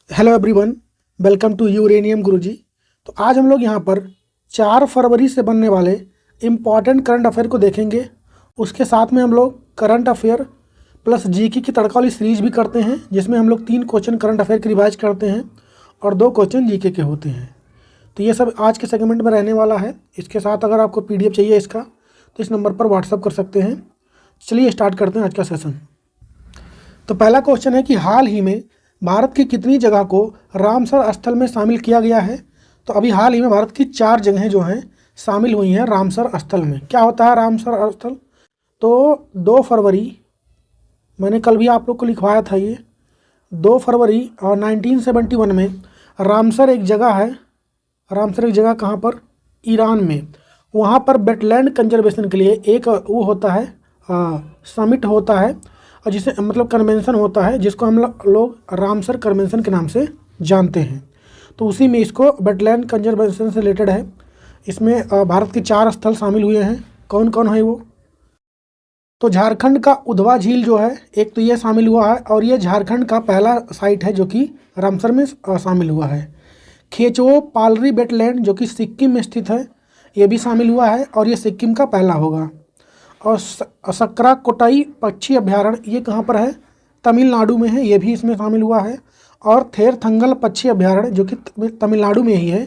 Hello everyone, welcome to Uranium Guruji. तो आज हम लोग यहाँ पर 4 फरवरी से बनने वाले इम्पॉर्टेंट करंट अफेयर को देखेंगे। उसके साथ में हम लोग करंट अफेयर प्लस जीके की तड़का वाली सीरीज भी करते हैं, जिसमें हम लोग 3 क्वेश्चन करंट अफेयर की रिवाइज करते हैं और 2 क्वेश्चन जीके के होते हैं। तो ये सब आज के सेगमेंट में रहने वाला है। इसके साथ अगर आपको PDF चाहिए इसका, तो इस नंबर पर व्हाट्सअप कर सकते हैं। चलिए स्टार्ट करते हैं आज का सेशन। तो पहला क्वेश्चन है कि हाल ही में भारत की कितनी जगह को रामसर स्थल में शामिल किया गया है। तो अभी हाल ही में भारत की 4 जगहें जो हैं शामिल हुई हैं रामसर स्थल में। क्या होता है रामसर स्थल? तो 2 फरवरी, मैंने कल भी आप लोग को लिखवाया था, ये 2 फरवरी और 1971 में रामसर एक जगह है। रामसर एक जगह कहाँ पर? ईरान में। वहाँ पर वेटलैंड कंजर्वेशन के लिए एक वो होता है, समिट होता है, और जिसे मतलब कन्वेंशन होता है, जिसको हम लोग रामसर कन्वेंशन के नाम से जानते हैं। तो उसी में इसको वेटलैंड कंजर्वेशन से रिलेटेड है। इसमें भारत के 4 स्थल शामिल हुए हैं। कौन कौन है वो? तो झारखंड का उधवा झील जो है एक, तो ये शामिल हुआ है, और ये झारखंड का पहला साइट है जो कि रामसर में शामिल हुआ है। खेचो पालरी वेटलैंड जो कि सिक्किम में स्थित है, ये भी शामिल हुआ है, और ये सिक्किम का पहला होगा। और सकरा कोटाई पक्षी अभ्यारण्य, ये कहाँ पर है? तमिलनाडु में है, ये भी इसमें शामिल हुआ है। और थेरथंगल पक्षी अभ्यारण्य जो कि तमिलनाडु में ही है,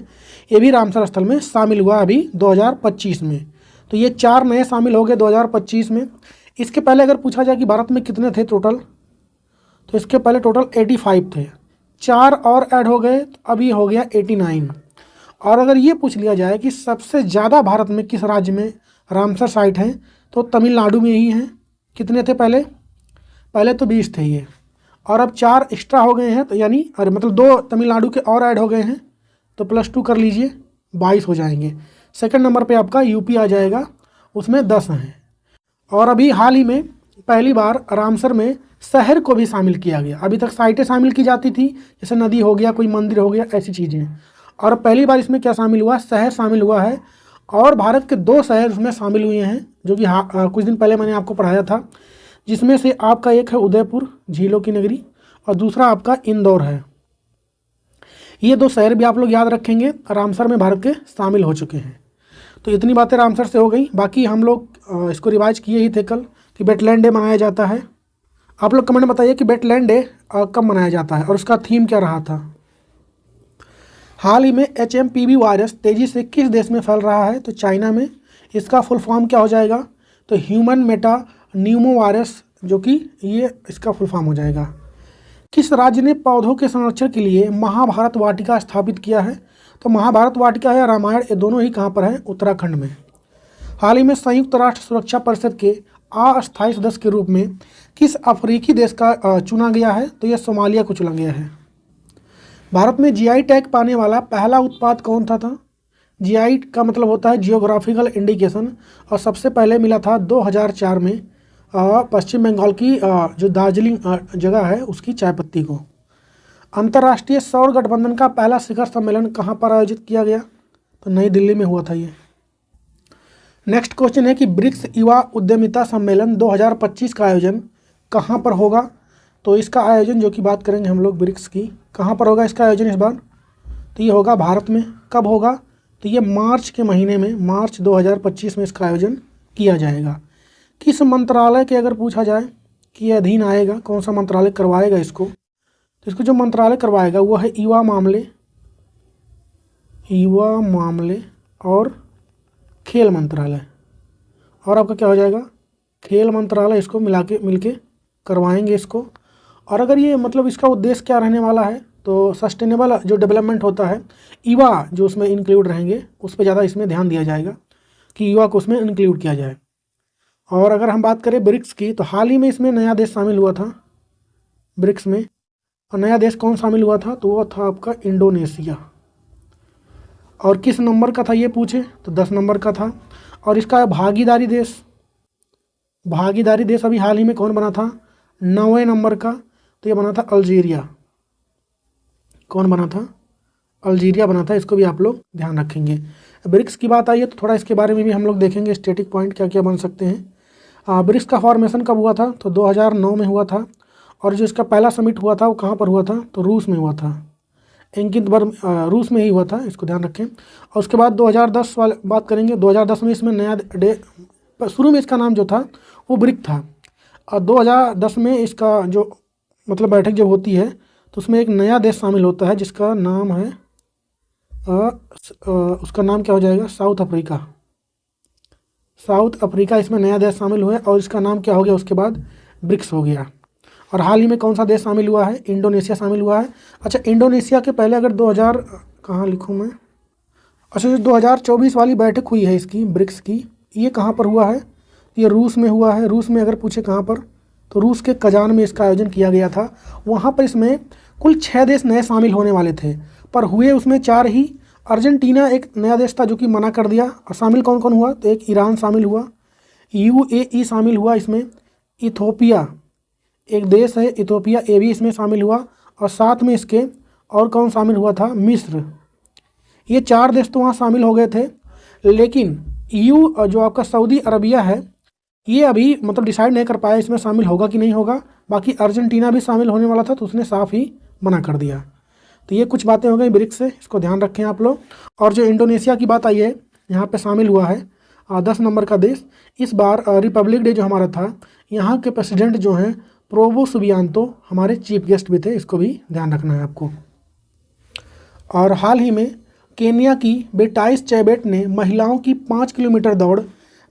ये भी रामसर स्थल में शामिल हुआ अभी 2025 में। तो ये 4 नए शामिल हो गए 2025 में। इसके पहले अगर पूछा जाए कि भारत में कितने थे टोटल, तो इसके पहले टोटल 85 थे, 4 और ऐड हो गए, तो अभी हो गया 89। और अगर ये पूछ लिया जाए कि सबसे ज़्यादा भारत में किस राज्य में रामसर साइट हैं, तो तमिलनाडु में ही हैं। कितने थे पहले? पहले तो 20 थे ये, और अब 4 एक्स्ट्रा हो गए हैं, तो यानी मतलब 2 तमिलनाडु के और ऐड हो गए हैं, तो +2 कर लीजिए, 22 हो जाएंगे। सेकंड नंबर पे आपका यूपी आ जाएगा, उसमें 10 हैं। और अभी हाल ही में पहली बार रामसर में शहर को भी शामिल किया गया। अभी तक साइटें शामिल की जाती थी, जैसे नदी हो गया, कोई मंदिर हो गया, ऐसी चीज़ें। और पहली बार इसमें क्या शामिल हुआ? शहर शामिल हुआ है। और भारत के 2 शहर उसमें शामिल हुए हैं, जो कि कुछ दिन पहले मैंने आपको पढ़ाया था, जिसमें से आपका एक है उदयपुर, झीलों की नगरी, और दूसरा आपका इंदौर है। ये 2 शहर भी आप लोग याद रखेंगे, रामसर में भारत के शामिल हो चुके हैं। तो इतनी बातें रामसर से हो गई। बाकी हम लोग इसको रिवाइज किए ही थे कल कि वेटलैंड डे मनाया जाता है। आप लोग कमेंट में बताइए कि वेटलैंड डे कब मनाया जाता है और उसका थीम क्या रहा था। हाल ही में HMPV वायरस तेज़ी से किस देश में फैल रहा है? तो चाइना में। इसका फुल फॉर्म क्या हो जाएगा? तो ह्यूमन मेटा न्यूमो वायरस, जो कि ये इसका फुल फॉर्म हो जाएगा। किस राज्य ने पौधों के संरक्षण के लिए महाभारत वाटिका स्थापित किया है? तो महाभारत वाटिका या रामायण, ये दोनों ही कहाँ पर है? उत्तराखंड में। हाल ही में संयुक्त राष्ट्र सुरक्षा परिषद के अस्थायी सदस्य के रूप में किस अफ्रीकी देश का चुना गया है? तो यह सोमालिया को चुना गया है। भारत में GI टैग पाने वाला पहला उत्पाद कौन था? GI का मतलब होता है जियोग्राफिकल इंडिकेशन, और सबसे पहले मिला था 2004 में पश्चिम बंगाल की जो दार्जिलिंग जगह है उसकी चाय पत्ती को। अंतर्राष्ट्रीय सौर गठबंधन का पहला शिखर सम्मेलन कहाँ पर आयोजित किया गया? तो नई दिल्ली में हुआ था ये। नेक्स्ट क्वेश्चन है कि ब्रिक्स युवा उद्यमिता सम्मेलन 2025 का आयोजन कहाँ पर होगा? तो इसका आयोजन जो कि बात करेंगे हम लोग ब्रिक्स की, कहाँ पर होगा इसका आयोजन इस बार? तो ये होगा भारत में। कब होगा? तो ये मार्च के महीने में, मार्च 2025 में इसका आयोजन किया जाएगा। किस मंत्रालय के अगर पूछा जाए कि ये अधीन आएगा, कौन सा मंत्रालय करवाएगा इसको, तो इसको जो मंत्रालय करवाएगा वो है युवा मामले और खेल मंत्रालय। और आपका क्या हो जाएगा? खेल मंत्रालय। इसको मिलके करवाएंगे इसको। और अगर ये मतलब इसका उद्देश्य क्या रहने वाला है, तो सस्टेनेबल जो डेवलपमेंट होता है, युवा जो उसमें इंक्लूड रहेंगे, उस पर ज़्यादा इसमें ध्यान दिया जाएगा कि युवा को उसमें इंक्लूड किया जाए। और अगर हम बात करें ब्रिक्स की, तो हाल ही में इसमें नया देश शामिल हुआ था ब्रिक्स में। और नया देश कौन शामिल हुआ था? तो वो था आपका इंडोनेशिया। और किस नंबर का था ये पूछे, तो 10 नंबर का था। और इसका भागीदारी देश अभी हाल ही में कौन बना था? 9वें नंबर का, तो ये बना था अल्जीरिया। कौन बना था? अल्जीरिया बना था। इसको भी आप लोग ध्यान रखेंगे। ब्रिक्स की बात आई है तो थोड़ा इसके बारे में भी हम लोग देखेंगे, स्टैटिक पॉइंट क्या क्या बन सकते हैं। ब्रिक्स का फॉर्मेशन कब हुआ था? तो 2009 में हुआ था। और जो इसका पहला समिट हुआ था वो कहाँ पर हुआ था? तो रूस में हुआ था। अंकित वर्म रूस में ही हुआ था, इसको ध्यान रखें। और उसके बाद 2010 वाले बात करेंगे। 2010 में इसमें नया डे, शुरू में इसका नाम जो था वो ब्रिक था, और 2010 में इसका जो मतलब बैठक जब होती है तो उसमें एक नया देश शामिल होता है जिसका नाम है उसका नाम क्या हो जाएगा, साउथ अफ्रीका। साउथ अफ्रीका इसमें नया देश शामिल हुआ और इसका नाम क्या हो गया उसके बाद, ब्रिक्स हो गया। और हाल ही में कौन सा देश शामिल हुआ है, इंडोनेशिया शामिल हुआ है। अच्छा, इंडोनेशिया के पहले अगर 2000 कहाँ लिखूँ मैं, अच्छा जो 2024 वाली बैठक हुई है इसकी ब्रिक्स की, ये कहाँ पर हुआ है, ये रूस में हुआ है। रूस में अगर पूछे कहाँ पर, तो रूस के कजान में इसका आयोजन किया गया था। वहाँ पर इसमें कुल 6 देश नए शामिल होने वाले थे, पर हुए उसमें 4 ही। अर्जेंटीना एक नया देश था जो कि मना कर दिया। और शामिल कौन कौन हुआ, तो एक ईरान शामिल हुआ, UAE शामिल हुआ इसमें, इथोपिया एक देश है इथोपिया, ये भी इसमें शामिल हुआ। और साथ में इसके और कौन शामिल हुआ था, मिस्र। ये 4 देश तो वहाँ शामिल हो गए थे, लेकिन EU जो आपका सऊदी अरबिया है, ये अभी मतलब डिसाइड नहीं कर पाया इसमें शामिल होगा कि नहीं होगा। बाकी अर्जेंटीना भी शामिल होने वाला था तो उसने साफ ही मना कर दिया। तो ये कुछ बातें हो गई ब्रिक्स से, इसको ध्यान रखें आप लोग। और जो इंडोनेशिया की बात आई है, यहाँ पे शामिल हुआ है 10 नंबर का देश। इस बार रिपब्लिक डे जो हमारा था, यहाँ के प्रेसिडेंट जो हैं प्रोवो सुबियांतो हमारे चीफ गेस्ट भी थे, इसको भी ध्यान रखना है आपको। और हाल ही में केन्या की बेटाइस चेबेट ने महिलाओं की 5 किलोमीटर दौड़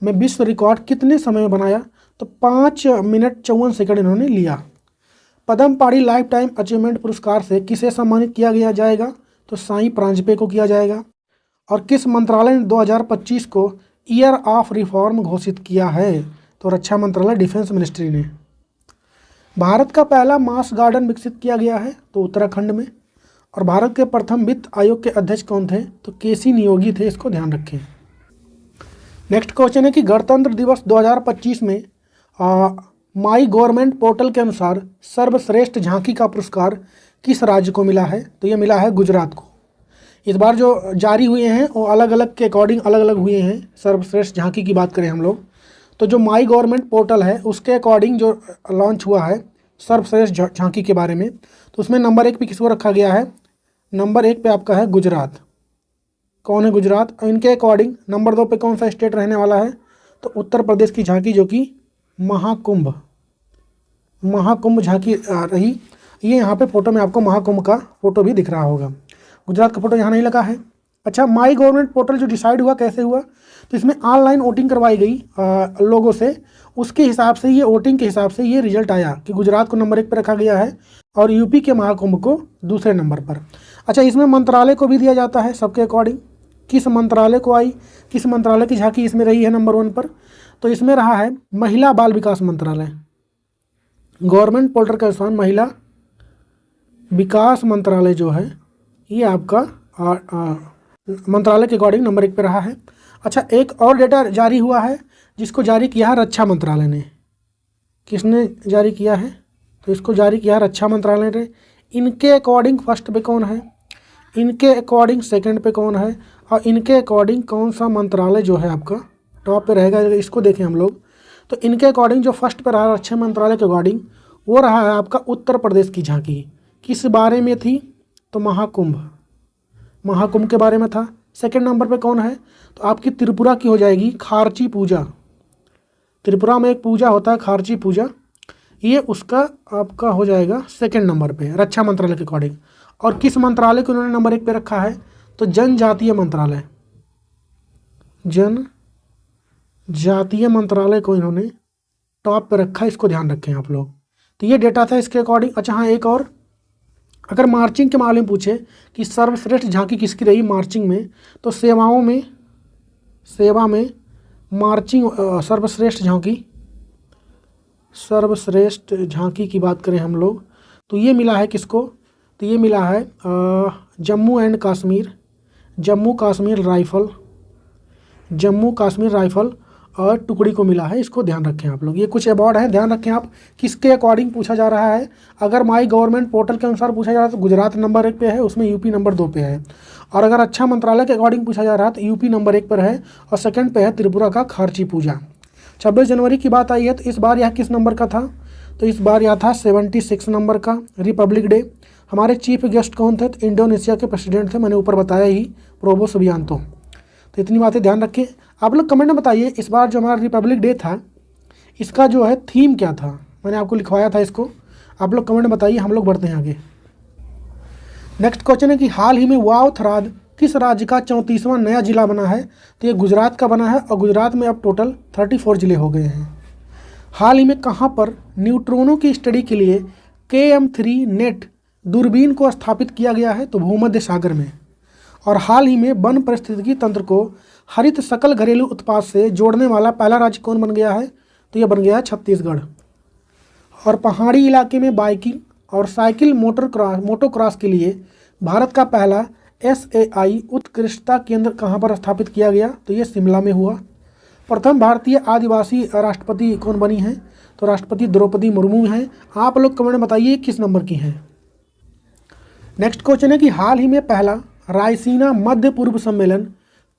में विश्व रिकॉर्ड कितने समय में बनाया, तो 5 मिनट 54 सेकंड इन्होंने लिया। पद्म पाड़ी लाइफ टाइम अचीवमेंट पुरस्कार से किसे सम्मानित किया गया जाएगा, तो साईं प्रांजपे को किया जाएगा। और किस मंत्रालय ने 2025 को ईयर ऑफ रिफॉर्म घोषित किया है, तो रक्षा मंत्रालय, डिफेंस मिनिस्ट्री ने। भारत का पहला मास गार्डन विकसित किया गया है, तो उत्तराखंड में। और भारत के प्रथम वित्त आयोग के अध्यक्ष कौन थे, तो केसी नियोगी थे, इसको ध्यान रखें। नेक्स्ट क्वेश्चन है कि गणतंत्र दिवस 2025 में माई गवर्नमेंट पोर्टल के अनुसार सर्वश्रेष्ठ झांकी का पुरस्कार किस राज्य को मिला है, तो ये मिला है गुजरात को। इस बार जो जारी हुए हैं वो अलग अलग के अकॉर्डिंग अलग अलग हुए हैं। सर्वश्रेष्ठ झांकी की बात करें हम लोग, तो जो माई गवर्नमेंट पोर्टल है उसके अकॉर्डिंग जो लॉन्च हुआ है सर्वश्रेष्ठ झांकी के बारे में, तो उसमें नंबर 1 पे किसको रखा गया है, नंबर 1 पे आपका है गुजरात। कौन है गुजरात। इनके अकॉर्डिंग नंबर 2 पे कौन सा स्टेट रहने वाला है, तो उत्तर प्रदेश की झांकी जो कि महाकुंभ झांकी रही। ये यहाँ पे फोटो में आपको महाकुंभ का फोटो भी दिख रहा होगा। गुजरात का फोटो यहाँ नहीं लगा है। अच्छा, माई गवर्नमेंट पोर्टल जो डिसाइड हुआ कैसे हुआ, तो इसमें ऑनलाइन वोटिंग करवाई गई लोगों से, उसके हिसाब से ये वोटिंग के हिसाब से ये रिजल्ट आया कि गुजरात को नंबर 1 पर रखा गया है और यूपी के महाकुंभ को दूसरे नंबर पर। अच्छा, इसमें मंत्रालय को भी दिया जाता है सबके अकॉर्डिंग, किस मंत्रालय को आई, किस मंत्रालय की झांकी इसमें रही है नंबर 1 पर, तो इसमें रहा है महिला बाल विकास मंत्रालय। गवर्नमेंट पोर्टल के अनुसार महिला विकास मंत्रालय जो है ये आपका मंत्रालय के अकॉर्डिंग नंबर 1 पे रहा है। अच्छा, एक और डेटा जारी हुआ है जिसको जारी किया है रक्षा मंत्रालय ने। किसने जारी किया है, तो इसको जारी किया है रक्षा मंत्रालय ने। इनके अकॉर्डिंग फर्स्ट पे कौन है, इनके अकॉर्डिंग सेकंड पे कौन है, और इनके अकॉर्डिंग कौन सा मंत्रालय जो है आपका टॉप पे रहेगा, इसको देखें हम लोग। तो इनके अकॉर्डिंग जो फर्स्ट पे रहा रक्षा मंत्रालय के अकॉर्डिंग वो रहा है आपका उत्तर प्रदेश की झांकी। किस बारे में थी, तो महाकुंभ के बारे में था। सेकंड नंबर पे कौन है, तो आपकी त्रिपुरा की हो जाएगी खारची पूजा। त्रिपुरा में एक पूजा होता है खारची पूजा, ये उसका आपका हो जाएगा सेकंड नंबर पे रक्षा मंत्रालय के अकॉर्डिंग। और किस मंत्रालय को उन्होंने नंबर 1 पे रखा है, तो जनजातीय मंत्रालय, जनजातीय मंत्रालय को इन्होंने टॉप पे रखा है, इसको ध्यान रखें आप लोग। तो ये डेटा था इसके अकॉर्डिंग। अच्छा हाँ, एक और अगर मार्चिंग के मामले में पूछे कि सर्वश्रेष्ठ झांकी किसकी रही मार्चिंग में, तो सेवा में मार्चिंग सर्वश्रेष्ठ झांकी की बात करें हम लोग, तो ये मिला है किसको, तो ये मिला है जम्मू कश्मीर राइफल और टुकड़ी को मिला है, इसको ध्यान रखें आप लोग। ये कुछ अवार्ड है, ध्यान रखें आप किसके अकॉर्डिंग पूछा जा रहा है। अगर माई गवर्नमेंट पोर्टल के अनुसार पूछा जा रहा है तो गुजरात नंबर 1 पे है, उसमें यूपी नंबर 2 पे है। और अगर रक्षा मंत्रालय के अकॉर्डिंग पूछा जा रहा है तो यूपी नंबर 1 पर है और सेकंड पे है त्रिपुरा का खारची पूजा। 26 जनवरी की बात आई है, तो इस बार यह किस नंबर का था, तो इस बार यह था 76 नंबर का रिपब्लिक डे। हमारे चीफ गेस्ट कौन थे? तो इंडोनेशिया के प्रेसिडेंट थे, मैंने ऊपर बताया ही, प्रोबो सुबियांतो। तो इतनी बातें ध्यान रखें। आप लोग कमेंट में बताइए इस बार जो हमारा रिपब्लिक डे था इसका जो है थीम क्या था, मैंने आपको लिखवाया था इसको, आप लोग कमेंट में बताइए। हम लोग बढ़ते हैं आगे। नेक्स्ट क्वेश्चन है कि हाल ही में वाव-थराद किस राज्य का 34वां नया जिला बना है? तो ये गुजरात का बना है और गुजरात में अब टोटल 34 जिले हो गए हैं। हाल ही में कहाँ पर न्यूट्रॉनों की स्टडी के लिए KM3 नेट दूरबीन को स्थापित किया गया है? तो भूमध्य सागर में। और हाल ही में वन पारिस्थितिकी तंत्र को हरित सकल घरेलू उत्पाद से जोड़ने वाला पहला राज्य कौन बन गया है? तो यह बन गया है छत्तीसगढ़। और पहाड़ी इलाके में बाइकिंग और साइकिल मोटोक्रॉस के लिए भारत का पहला SAI उत्कृष्टता केंद्र कहाँ पर स्थापित किया गया? तो ये शिमला में हुआ। प्रथम भारतीय आदिवासी राष्ट्रपति कौन बनी हैं? तो राष्ट्रपति द्रौपदी मुर्मू हैं। आप लोग कमेंट में बताइए किस नंबर की हैं। नेक्स्ट क्वेश्चन है कि हाल ही में पहला रायसीना मध्य पूर्व सम्मेलन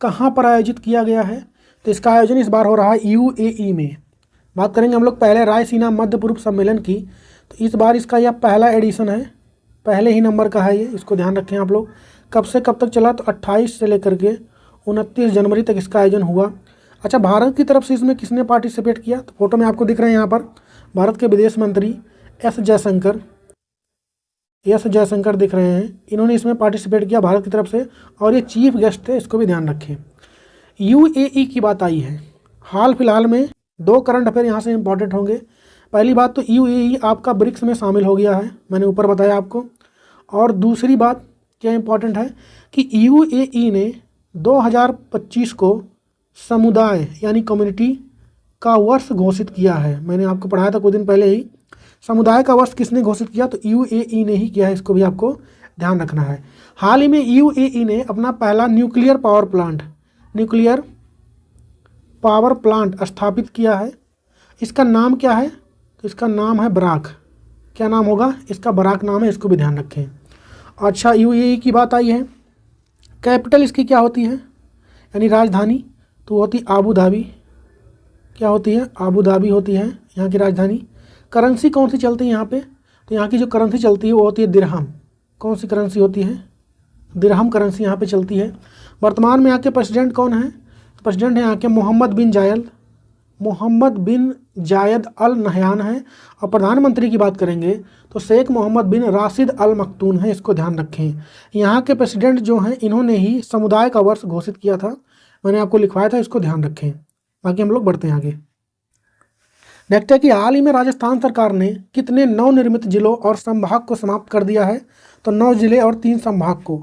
कहाँ पर आयोजित किया गया है? तो इसका आयोजन इस बार हो रहा है UAE में। बात करेंगे हम लोग पहले रायसीना मध्य पूर्व सम्मेलन की, तो इस बार इसका यह पहला एडिशन है, पहले ही नंबर का है ये, इसको ध्यान रखें आप लोग। कब से कब तक चला? तो 28 से लेकर के 29 जनवरी तक इसका आयोजन हुआ। अच्छा, भारत की तरफ से इसमें किसने पार्टिसिपेट किया? तो फोटो में आपको दिख रहे हैं यहाँ पर भारत के विदेश मंत्री एस जयशंकर दिख रहे हैं, इन्होंने इसमें पार्टिसिपेट किया भारत की तरफ से और ये चीफ गेस्ट थे, इसको भी ध्यान रखें। UAE की बात आई है, हाल फिलहाल में 2 करंट अफेयर यहाँ से इंपॉर्टेंट होंगे। पहली बात तो UAE आपका ब्रिक्स में शामिल हो गया है, मैंने ऊपर बताया आपको। और दूसरी बात क्या इंपॉर्टेंट है कि UAE ने 2025 को समुदाय यानी कम्युनिटी का वर्ष घोषित किया है। मैंने आपको पढ़ाया था कुछ दिन पहले ही, समुदाय का वर्ष किसने घोषित किया? तो UAE ने ही किया है, इसको भी आपको ध्यान रखना है। हाल ही में UAE ने अपना पहला न्यूक्लियर पावर प्लांट स्थापित किया है। इसका नाम क्या है? तो इसका नाम है बराक। क्या नाम होगा? इसका बराक नाम है, इसको भी ध्यान रखें। अच्छा, UAE की बात आई है, कैपिटल इसकी क्या होती है यानी राजधानी? तो होती आबू धाबी। क्या होती है? आबू धाबी होती है यहाँ की राजधानी। करेंसी कौन सी चलती है यहाँ पे? तो यहाँ की जो करेंसी चलती है वो होती है दिरहम। कौन सी करेंसी होती है? दिरहम करेंसी यहाँ पे चलती है। वर्तमान में यहाँ के प्रेसिडेंट कौन है? प्रेसिडेंट है यहाँ के मोहम्मद बिन जायद अल नहयान है। और प्रधानमंत्री की बात करेंगे तो शेख मोहम्मद बिन राशिद अल मखतूम है, इसको ध्यान रखें। यहाँ के प्रेसिडेंट जो हैं इन्होंने ही समुदाय का वर्ष घोषित किया था, मैंने आपको लिखवाया था, इसको ध्यान रखें। बाकी हम लोग बढ़ते हैं आगे। नेक्स्ट है कि हाल ही में राजस्थान सरकार ने कितने नवनिर्मित जिलों और संभाग को समाप्त कर दिया है? तो 9 जिले और 3 संभाग को।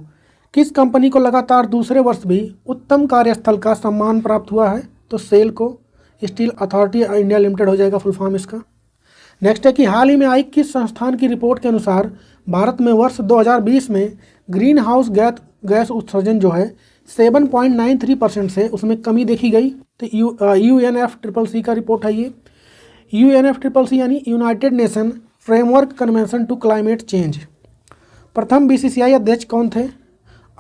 किस कंपनी को लगातार दूसरे वर्ष भी उत्तम कार्यस्थल का सम्मान प्राप्त हुआ है? तो सेल को, स्टील अथॉरिटी इंडिया लिमिटेड हो जाएगा फुल फॉर्म इसका। नेक्स्ट है कि हाल ही में आई किस संस्थान की रिपोर्ट के अनुसार भारत में वर्ष 2020 में ग्रीन हाउस गैस उत्सर्जन जो है 7.93% से उसमें कमी देखी गई? तो UNFCCC का रिपोर्ट है ये। UNFCCC यानी United Nation Framework Convention to Climate Change. प्रथम BCCI अध्यक्ष कौन थे?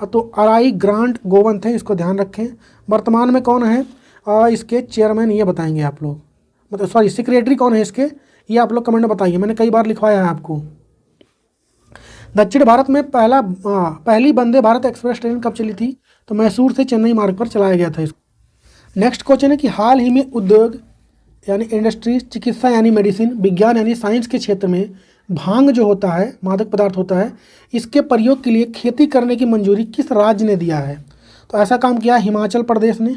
तो अराई ग्रांट गोवन थे, इसको ध्यान रखें। वर्तमान में कौन है इसके चेयरमैन, ये बताएंगे आप लोग, मतलब सॉरी सेक्रेटरी कौन है इसके, ये आप लोग कमेंट में बताइए, मैंने कई बार लिखवाया है आपको। दक्षिण भारत में पहली वंदे भारत एक्सप्रेस ट्रेन कब चली थी? तो मैसूर से चेन्नई मार्ग पर चलाया गया था इसको। नेक्स्ट क्वेश्चन है कि हाल ही में उद्योग यानी इंडस्ट्री, चिकित्सा यानी मेडिसिन, विज्ञान यानी साइंस के क्षेत्र में भांग जो होता है, मादक पदार्थ होता है, इसके प्रयोग के लिए खेती करने की मंजूरी किस राज्य ने दिया है? तो ऐसा काम किया हिमाचल प्रदेश ने।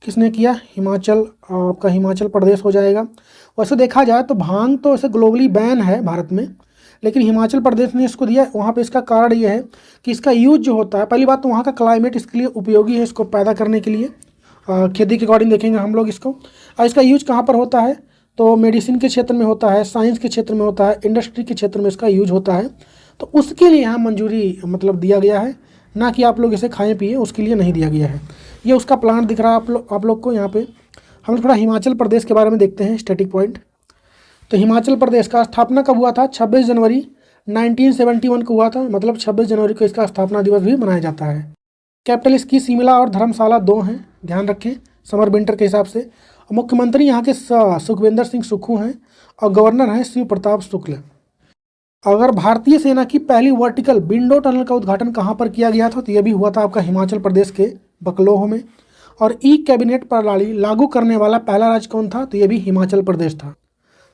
किसने किया? आपका हिमाचल प्रदेश हो जाएगा। वैसे देखा जाए तो भांग तो ऐसे ग्लोबली बैन है भारत में, लेकिन हिमाचल प्रदेश ने इसको दिया। वहाँ पे इसका कारण ये है कि इसका यूज जो होता है, पहली बात तो वहाँ का क्लाइमेट इसके लिए उपयोगी है, इसको पैदा करने के लिए खेती के अकॉर्डिंग देखेंगे हम लोग इसको। और इसका यूज कहाँ पर होता है? तो मेडिसिन के क्षेत्र में होता है, साइंस के क्षेत्र में होता है, इंडस्ट्री के क्षेत्र में इसका यूज होता है। तो उसके लिए यहाँ मंजूरी मतलब दिया गया है, ना कि आप लोग इसे खाएं पिए, उसके लिए नहीं दिया गया है। ये उसका प्लांट दिख रहा है आप लोग को यहाँ पे। हम थोड़ा हिमाचल प्रदेश के बारे में देखते हैं, स्टैटिक पॉइंट। तो हिमाचल प्रदेश का स्थापना कब हुआ था? 26 जनवरी 1971 को हुआ था, मतलब 26 जनवरी को इसका स्थापना दिवस भी मनाया जाता है। कैपिटल इसकी शिमला और धर्मशाला 2 हैं, ध्यान रखें समर विंटर के हिसाब से। मुख्यमंत्री यहाँ के सुखविंदर सिंह सुक्खू हैं और गवर्नर हैं शिव प्रताप शुक्ल। अगर भारतीय सेना की पहली वर्टिकल विंडो टनल का उद्घाटन कहाँ पर किया गया था, तो यह भी हुआ था आपका हिमाचल प्रदेश के बकलोह में। और ई कैबिनेट प्रणाली लागू करने वाला पहला राज्य कौन था, तो यह भी हिमाचल प्रदेश था।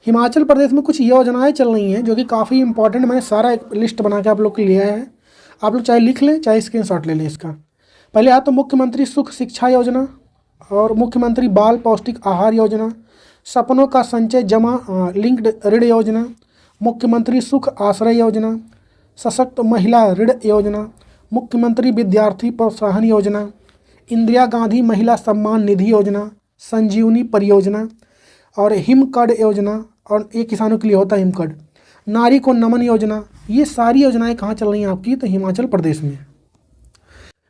हिमाचल प्रदेश में कुछ योजनाएं चल रही हैं जो कि काफ़ी इंपॉर्टेंट, मैंने सारा एक लिस्ट बना के आप लोग के लिए आया है। आप लोग चाहे लिख लें चाहे स्क्रीनशॉट ले लें इसका। पहले आता तो मुख्यमंत्री सुख शिक्षा योजना और मुख्यमंत्री बाल पौष्टिक आहार योजना, सपनों का संचय जमा लिंक्ड ऋण योजना, मुख्यमंत्री सुख आश्रय योजना, सशक्त महिला ऋण योजना, मुख्यमंत्री विद्यार्थी प्रोत्साहन योजना, इंदिरा गांधी महिला सम्मान निधि योजना, संजीवनी परियोजना और हिमकड योजना, और ये किसानों के लिए होता है हिमकड, नारी को नमन योजना। ये सारी योजनाएं कहाँ चल रही हैं आपकी, तो हिमाचल प्रदेश में।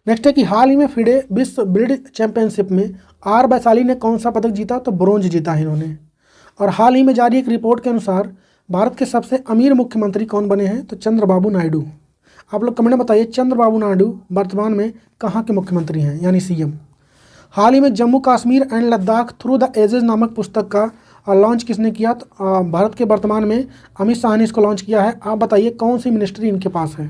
नेक्स्ट है कि हाल ही में फिडे विश्व ब्रिड चैंपियनशिप में आर वैशाली ने कौन सा पदक जीता, तो ब्रोंज जीता है इन्होंने। और हाल ही में जारी एक रिपोर्ट के अनुसार भारत के सबसे अमीर मुख्यमंत्री कौन बने हैं, तो चंद्रबाबू नायडू। आप लोग कमेंट में बताइए चंद्रबाबू नायडू वर्तमान में कहाँ के मुख्यमंत्री हैं, यानी सीएम। हाल ही में Jammu Kashmir and Ladakh through the ages नामक पुस्तक का लॉन्च किसने किया, तो भारत के वर्तमान में अमित शाह ने इसको लॉन्च किया है। आप बताइए कौन सी मिनिस्ट्री इनके पास है।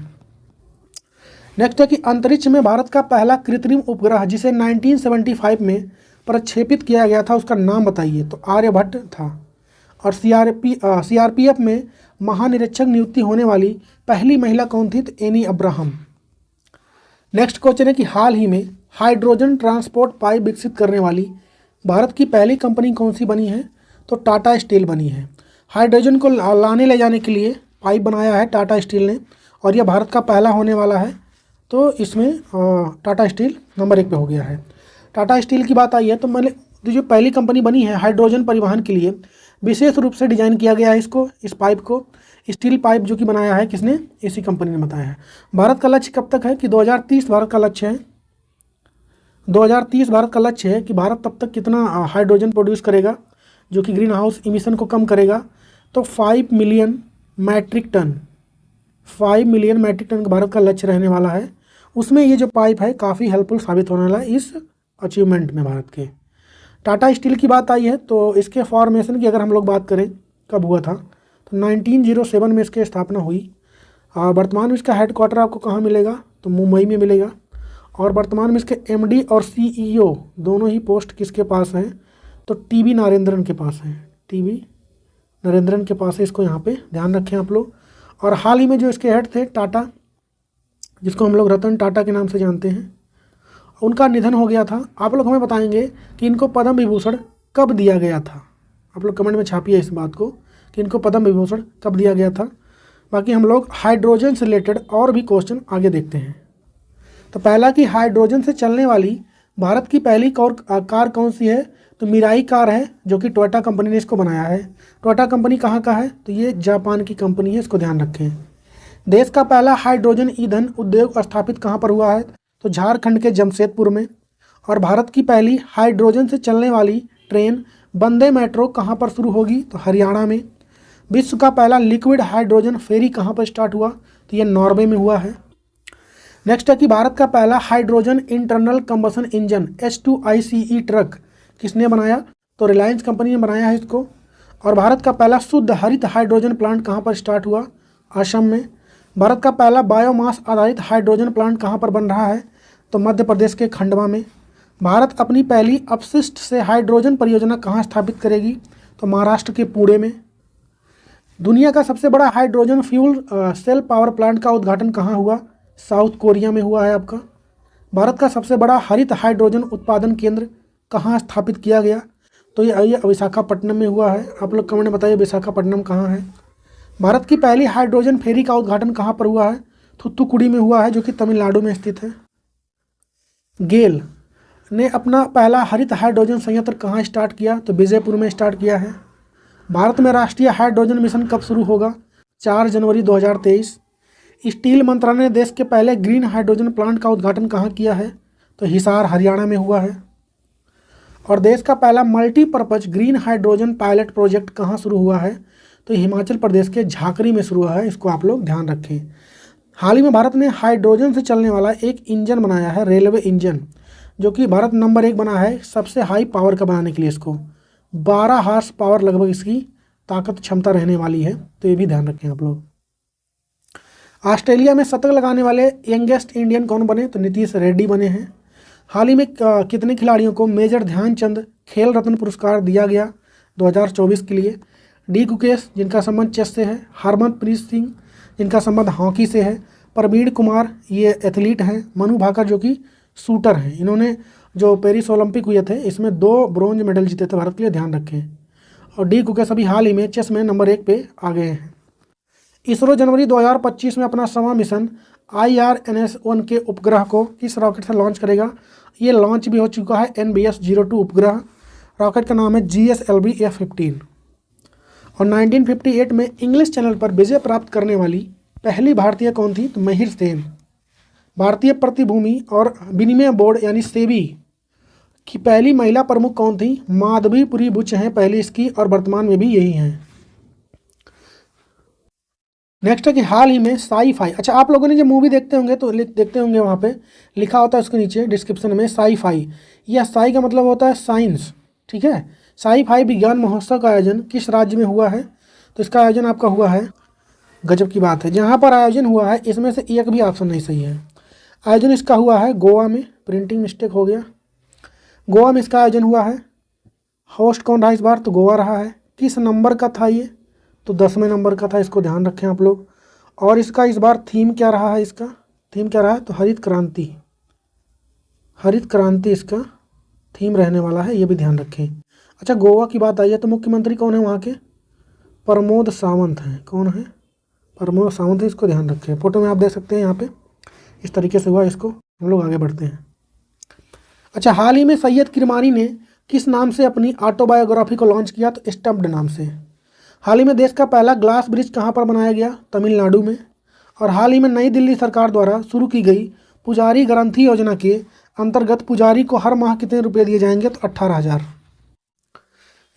नेक्स्ट है कि अंतरिक्ष में भारत का पहला कृत्रिम उपग्रह जिसे 1975 में प्रक्षेपित किया गया था उसका नाम बताइए, तो आर्यभट्ट था। और सीआरपीएफ में महानिरीक्षक नियुक्ति होने वाली पहली महिला कौन थी, तो एनी अब्राहम। नेक्स्ट क्वेश्चन है कि हाल ही में हाइड्रोजन ट्रांसपोर्ट पाइप विकसित करने वाली भारत की पहली कंपनी कौन सी बनी है, तो टाटा स्टील बनी है। हाइड्रोजन को लाने ले जाने के लिए पाइप बनाया है टाटा स्टील ने, और यह भारत का पहला होने वाला है। तो इसमें टाटा स्टील नंबर 1 पे हो गया है। टाटा स्टील की बात आई है तो जो पहली कंपनी बनी है हाइड्रोजन परिवहन के लिए, विशेष रूप से डिजाइन किया गया है इस पाइप को, स्टील पाइप जो कि बनाया है किसने, इसी कंपनी ने बताया है। भारत का लक्ष्य कब तक है कि 2030 भारत का लक्ष्य है। 2030 भारत का लक्ष्य है कि भारत तब तक कितना हाइड्रोजन प्रोड्यूस करेगा जो कि ग्रीन हाउस इमिशन को कम करेगा, तो 5 मिलियन मैट्रिक टन का भारत का लक्ष्य रहने वाला है। उसमें ये जो पाइप है काफ़ी हेल्पफुल साबित होने वाला है इस अचीवमेंट में भारत के। टाटा स्टील की बात आई है तो इसके फॉर्मेशन की अगर हम लोग बात करें कब हुआ था, तो 1907 में इसकी स्थापना हुई। वर्तमान में इसका हेडक्वार्टर आपको कहाँ मिलेगा, तो मुंबई में मिलेगा। और वर्तमान में इसके एमडी और सीईओ दोनों ही पोस्ट किसके पास हैं, तो टीवी नरेंद्रन के पास है। टीवी नरेंद्रन के पास है, इसको यहाँ पे ध्यान रखें आप लोग। और हाल ही में जो इसके हेड थे टाटा, जिसको हम लोग रतन टाटा के नाम से जानते हैं, उनका निधन हो गया था। आप लोग हमें बताएंगे कि इनको पद्म विभूषण कब दिया गया था। आप लोग कमेंट में छापिए इस बात को कि इनको पद्म विभूषण कब दिया गया था। बाकी हम लोग हाइड्रोजन से रिलेटेड और भी क्वेश्चन आगे देखते हैं। तो पहला कि हाइड्रोजन से चलने वाली भारत की पहली कार कौन सी है, तो मिराई कार है जो कि टोयोटा कंपनी ने इसको बनाया है। टोयोटा कंपनी कहाँ का है, तो ये जापान की कंपनी है, इसको ध्यान रखें। देश का पहला हाइड्रोजन ईंधन उद्योग स्थापित कहाँ पर हुआ है, तो झारखंड के जमशेदपुर में। और भारत की पहली हाइड्रोजन से चलने वाली ट्रेन वंदे मेट्रो कहाँ पर शुरू होगी, तो हरियाणा में। विश्व का पहला लिक्विड हाइड्रोजन फेरी कहाँ पर स्टार्ट हुआ, तो ये नॉर्वे में हुआ है। नेक्स्ट है कि भारत का पहला hydrogen internal combustion engine H2ICE truck किसने बनाया, तो रिलायंस कंपनी ने बनाया है इसको। और भारत का पहला शुद्ध हरित हाइड्रोजन प्लांट कहाँ पर स्टार्ट हुआ, असम में। भारत का पहला बायोमास आधारित हाइड्रोजन प्लांट कहाँ पर बन रहा है, तो मध्य प्रदेश के खंडवा में। भारत अपनी पहली अपशिष्ट से हाइड्रोजन परियोजना कहाँ स्थापित करेगी, तो महाराष्ट्र के पुणे में। दुनिया का सबसे बड़ा hydrogen fuel cell power plant का उद्घाटन कहाँ हुआ, साउथ कोरिया में हुआ है आपका। भारत का सबसे बड़ा हरित हाइड्रोजन उत्पादन केंद्र कहाँ स्थापित किया गया, तो ये विशाखापट्टनम में हुआ है। आप लोग कमेंट में बताइए विशाखापट्टनम कहाँ है। भारत की पहली हाइड्रोजन फेरी का उद्घाटन कहाँ पर हुआ है, थुत्तुकुडी में हुआ है जो कि तमिलनाडु में स्थित है। गेल ने अपना पहला हरित हाइड्रोजन संयंत्र कहाँ स्टार्ट किया, तो विजयपुर में स्टार्ट किया है। भारत में राष्ट्रीय हाइड्रोजन मिशन कब शुरू होगा, 4 जनवरी 2023। स्टील मंत्रालय ने देश के पहले ग्रीन हाइड्रोजन प्लांट का उद्घाटन कहाँ किया है, तो हिसार हरियाणा में हुआ है। और देश का पहला multipurpose green hydrogen pilot project कहाँ शुरू हुआ है, तो हिमाचल प्रदेश के झाकरी में शुरू हुआ है, इसको आप लोग ध्यान रखें। हाल ही में भारत ने हाइड्रोजन से चलने वाला एक इंजन बनाया है, रेलवे इंजन, जो कि भारत नंबर 1 बना है सबसे हाई पावर का बनाने के लिए। इसको 12 हार्स पावर लगभग इसकी ताकत क्षमता रहने वाली है, तो ये भी ध्यान रखें आप लोग। ऑस्ट्रेलिया में शतक लगाने वाले यंगेस्ट इंडियन कौन बने? तो नीतीश रेड्डी बने हैं। हाल ही में कितने खिलाड़ियों को मेजर ध्यानचंद खेल रत्न पुरस्कार दिया गया 2024 के लिए? डी गुकेश जिनका संबंध चेस से है, हरमनप्रीत सिंह जिनका संबंध हॉकी से है, प्रवीण कुमार ये एथलीट हैं, मनु भाकर जो कि शूटर हैं। इन्होंने जो पेरिस ओलंपिक हुए थे इसमें 2 ब्रॉन्ज मेडल जीते थे भारत के लिए, ध्यान रखें। और डी गुकेश अभी हाल ही में चेस में नंबर 1 पे आ गए हैं। इसरो जनवरी 2025 में अपना 6वां मिशन IRNS-1 के उपग्रह को किस रॉकेट से लॉन्च करेगा? ये लॉन्च भी हो चुका है NBS-02 उपग्रह। रॉकेट का नाम है GSLV F-15। और 1958 में इंग्लिश चैनल पर विजय प्राप्त करने वाली पहली भारतीय कौन थी? तो मिहिर सेन। भारतीय प्रतिभूति और विनिमय बोर्ड यानी सेबी की पहली महिला प्रमुख कौन थी? माधवीपुरी बुच हैं पहली इसकी, और वर्तमान में भी यही हैं। नेक्स्ट है कि हाल ही में साई-फाई, अच्छा आप लोगों ने जब मूवी देखते होंगे तो देखते होंगे वहाँ पे लिखा होता है उसके नीचे डिस्क्रिप्शन में साई-फाई। यह साई का मतलब होता है साइंस, ठीक है। साई-फाई विज्ञान महोत्सव का आयोजन किस राज्य में हुआ है? तो इसका आयोजन आपका हुआ है, गजब की बात है, जहाँ पर आयोजन हुआ है इसमें से एक भी ऑप्शन नहीं सही है। आयोजन इसका हुआ है गोवा में, प्रिंटिंग मिस्टेक हो गया, गोवा में इसका आयोजन हुआ है। होस्ट कौन रहा इस बार? तो गोवा रहा है। किस नंबर का था ये? तो 10वें नंबर का था, इसको ध्यान रखें आप लोग। और इसका इस बार थीम क्या रहा है? इसका थीम क्या रहा है? तो हरित क्रांति, हरित क्रांति इसका थीम रहने वाला है, ये भी ध्यान रखें। अच्छा गोवा की बात आई है तो मुख्यमंत्री कौन है वहाँ के? प्रमोद सावंत हैं। कौन है? प्रमोद सावंत है, इसको ध्यान रखें। फोटो में आप देख सकते हैं यहाँ पे इस तरीके से हुआ। इसको हम लोग आगे बढ़ते हैं। अच्छा हाल ही में सैयद किरमानी ने किस नाम से अपनी ऑटोबायोग्राफी को लॉन्च किया? तो स्टम्प्ड नाम से। हाल ही में देश का पहला ग्लास ब्रिज कहाँ पर बनाया गया? तमिलनाडु में। और हाल ही में नई दिल्ली सरकार द्वारा शुरू की गई पुजारी ग्रंथि योजना के अंतर्गत पुजारी को हर माह कितने रुपये दिए जाएंगे? तो 18,000।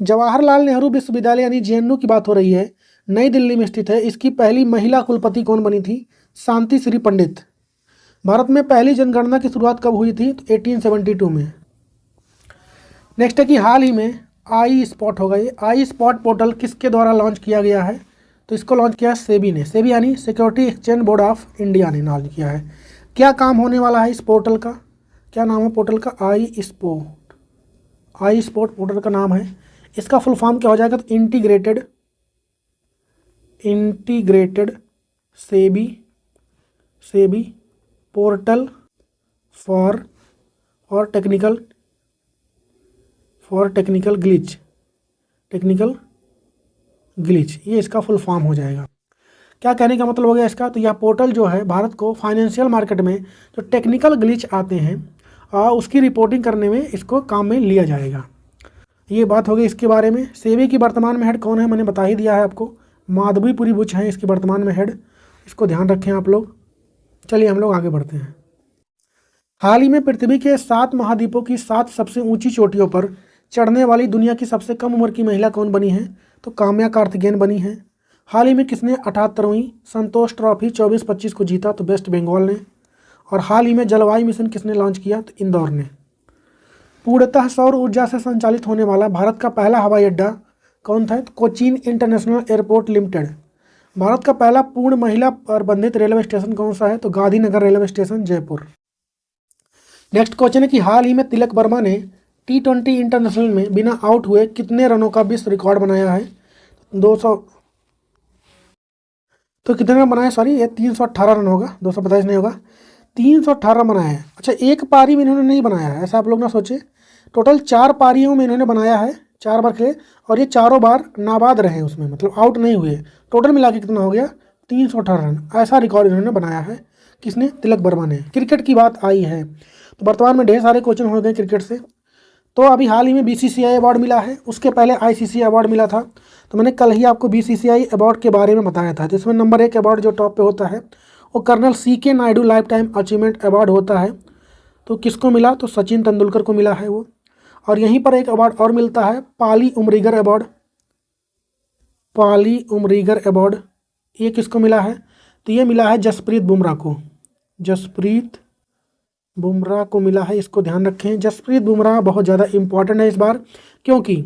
जवाहरलाल नेहरू विश्वविद्यालय यानी JNU की बात हो रही है, नई दिल्ली में स्थित है। इसकी पहली महिला कुलपति कौन बनी थी? शांति श्री पंडित। भारत में पहली जनगणना की शुरुआत कब हुई थी? तो 1872 में। नेक्स्ट है कि हाल ही में आई स्पॉट होगा, ये आई स्पॉट पोर्टल किसके द्वारा लॉन्च किया गया है? तो इसको लॉन्च किया है सेबी ने, सेबी यानी security exchange board of India ने लॉन्च किया है। क्या काम होने वाला है इस पोर्टल का? क्या नाम है पोर्टल का? आई स्पॉट पोर्टल का नाम है। इसका फुल फॉर्म क्या हो जाएगा? तो integrated SEBI portal for technical glitch, ये इसका फुल फॉर्म हो जाएगा। क्या कहने का मतलब हो गया इसका? तो यह पोर्टल जो है भारत को फाइनेंशियल मार्केट में जो टेक्निकल ग्लिच आते हैं उसकी रिपोर्टिंग करने में इसको काम में लिया जाएगा। ये बात हो गई इसके बारे में। सेबी की वर्तमान में हेड कौन है? मैंने बता ही दिया है आपको, माधवीपुरी बुच हैं इसकी वर्तमान में हेड, इसको ध्यान रखें आप लोग। चलिए हम लोग आगे बढ़ते हैं। हाल ही में पृथ्वी के 7 महाद्वीपों की 7 सबसे ऊंची चोटियों पर चढ़ने वाली दुनिया की सबसे कम उम्र की महिला कौन बनी है? तो काम्या कार्तिकेयन बनी है। हाल ही में किसने 78वीं संतोष ट्रॉफी 24-25 को जीता? तो वेस्ट बंगाल ने। और हाल ही में जलवायु मिशन किसने लॉन्च किया? तो इंदौर ने। पूर्णतः सौर ऊर्जा से संचालित होने वाला भारत का पहला हवाई अड्डा कौन था? तो Cochin international airport limited. Bharat का पहला पूर्ण महिला प्रबंधित रेलवे स्टेशन कौन सा है? तो Gandhinagar railway station, Jaipur. Next question है कि हाल ही में तिलक वर्मा ने T20 इंटरनेशनल में बिना आउट हुए कितने रनों का विश्व रिकॉर्ड बनाया है? 200, तो कितने रन बनाया? सॉरी ये 318 रन होगा, 225 नहीं होगा, 318 रन बनाया है। अच्छा एक पारी में इन्होंने नहीं बनाया है, ऐसा आप लोग ना सोचे। टोटल 4 पारियों में इन्होंने बनाया है, 4 बार खेले, और ये चारों बार नाबाद रहे उसमें, मतलब आउट नहीं हुए। टोटल मिला के कितना हो गया? 318 रन। ऐसा रिकॉर्ड इन्होंने बनाया है। किसने? तिलक वर्मा ने। क्रिकेट की बात आई है तो वर्तमान में ढेर सारे क्वेश्चन हो गए क्रिकेट से। तो अभी हाल ही में BCCI अवार्ड मिला है, उसके पहले ICC अवार्ड मिला था। तो मैंने कल ही आपको BCCI अवार्ड के बारे में बताया था, जिसमें नंबर 1 अवार्ड जो टॉप पे होता है वो colonel CK Naidu lifetime achievement award होता है। तो किसको मिला? तो सचिन तेंदुलकर को मिला है वो। और यहीं पर एक अवार्ड और मिलता है, पाली उमरिगर अवार्ड। ये किसको मिला है? तो ये मिला है जसप्रीत बुमराह को मिला है, इसको ध्यान रखें। जसप्रीत बुमराह बहुत ज़्यादा इंपॉर्टेंट है इस बार, क्योंकि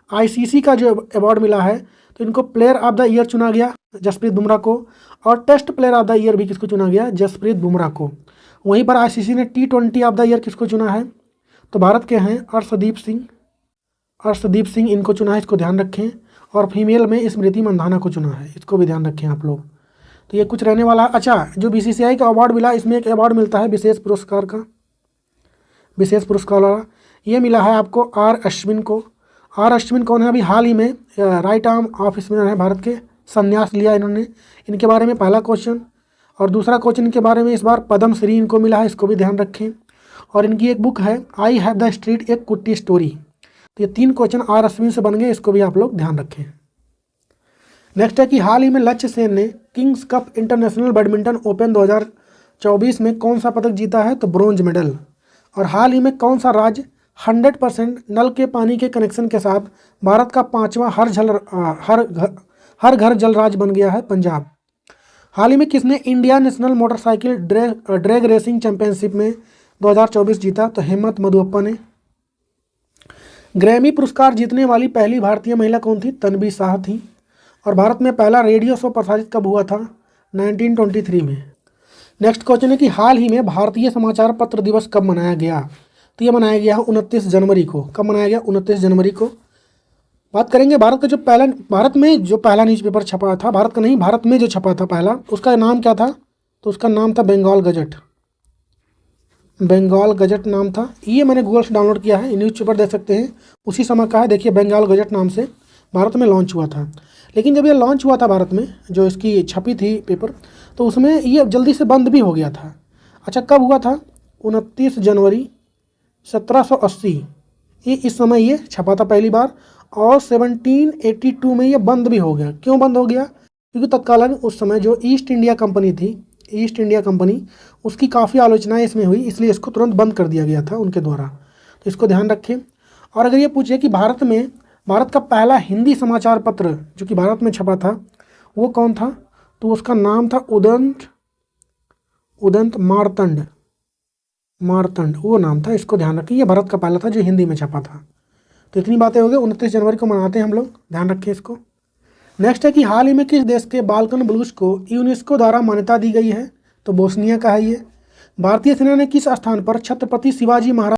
ICC का जो अवार्ड मिला है तो इनको प्लेयर ऑफ द ईयर चुना गया जसप्रीत बुमराह को, और test player of the year भी किसको चुना गया, जसप्रीत बुमराह को। वहीं पर आईसीसी ने T20 ऑफ द ईयर किसको चुना है, तो भारत के हैं अर्शदीप सिंह इनको चुना है, इसको ध्यान रखें। और फीमेल में स्मृति मंधाना को चुना है, इसको भी ध्यान रखें आप लोग। तो ये कुछ रहने वाला। अच्छा, जो BCCI का अवार्ड मिला, इसमें एक अवार्ड मिलता है विशेष पुरस्कार वाला, ये मिला है आपको R अश्विन को। R अश्विन कौन है, अभी हाल ही में राइट आर्म ऑफ स्पिनर है भारत के, संन्यास लिया इन्होंने। इनके बारे में पहला क्वेश्चन, और दूसरा क्वेश्चन इनके बारे में इस बार पद्म श्री इनको मिला है, इसको भी ध्यान रखें। और इनकी एक बुक है आई हैव द स्ट्रीट, एक कुट्टी स्टोरी। तो ये 3 क्वेश्चन R अश्विन से बन गए, इसको भी आप लोग ध्यान रखें। नेक्स्ट है कि हाल ही में लक्ष्य सेन ने Kings cup international badminton open 2024 में कौन सा पदक जीता है, तो ब्रोंज मेडल। और हाल ही में कौन सा राज्य 100% नल के पानी के कनेक्शन के साथ भारत का 5वां हर घर जल राज्य बन गया है, पंजाब। हाल ही में किसने India national motorcycle drag racing championship में 2024 जीता, तो हेमंत मधुअप्पा ने। ग्रैमी पुरस्कार जीतने वाली पहली भारतीय महिला कौन थी, तन्वी शाह थी। और भारत में पहला रेडियो शो प्रसारित कब हुआ था, 1923 में। नेक्स्ट क्वेश्चन है कि हाल ही में भारतीय समाचार पत्र दिवस कब मनाया गया, तो ये मनाया गया 29 जनवरी को। कब मनाया गया, 29 जनवरी को। बात करेंगे भारत में जो पहला न्यूज़पेपर छपा था, भारत में जो छपा था पहला, उसका नाम क्या था, तो उसका नाम था बंगाल गजट नाम था। ये मैंने गूगल से डाउनलोड किया है, न्यूज़पेपर देख सकते हैं, उसी समय का है। देखिए, बंगाल गजट नाम से भारत में लॉन्च हुआ था। लेकिन जब ये लॉन्च हुआ था भारत में, जो इसकी छपी थी पेपर, तो उसमें ये जल्दी से बंद भी हो गया था। अच्छा, कब हुआ था, 29 जनवरी 1780, ये इस समय ये छपा था पहली बार। और 1782 में ये बंद भी हो गया। क्यों बंद हो गया, क्योंकि तत्कालीन उस समय जो ईस्ट इंडिया कंपनी उसकी काफ़ी आलोचनाएं इसमें हुई, इसलिए इसको तुरंत बंद कर दिया गया था उनके द्वारा। तो इसको ध्यान रखें। और अगर ये पूछे कि भारत का पहला हिंदी समाचार पत्र जो कि भारत में छपा था वो कौन था, तो उसका नाम था उदंत मारतंड, वो नाम था। इसको ध्यान रखें, ये भारत का पहला था जो हिंदी में छपा था। तो इतनी बातें हो गई। 29 जनवरी को मनाते हैं हम लोग, ध्यान रखें इसको। नेक्स्ट है कि हाल ही में किस देश के बाल्कन ब्लूज को यूनेस्को द्वारा मान्यता दी गई है, तो बोस्निया का है ये। भारतीय सेना ने किस स्थान पर छत्रपति शिवाजी महाराज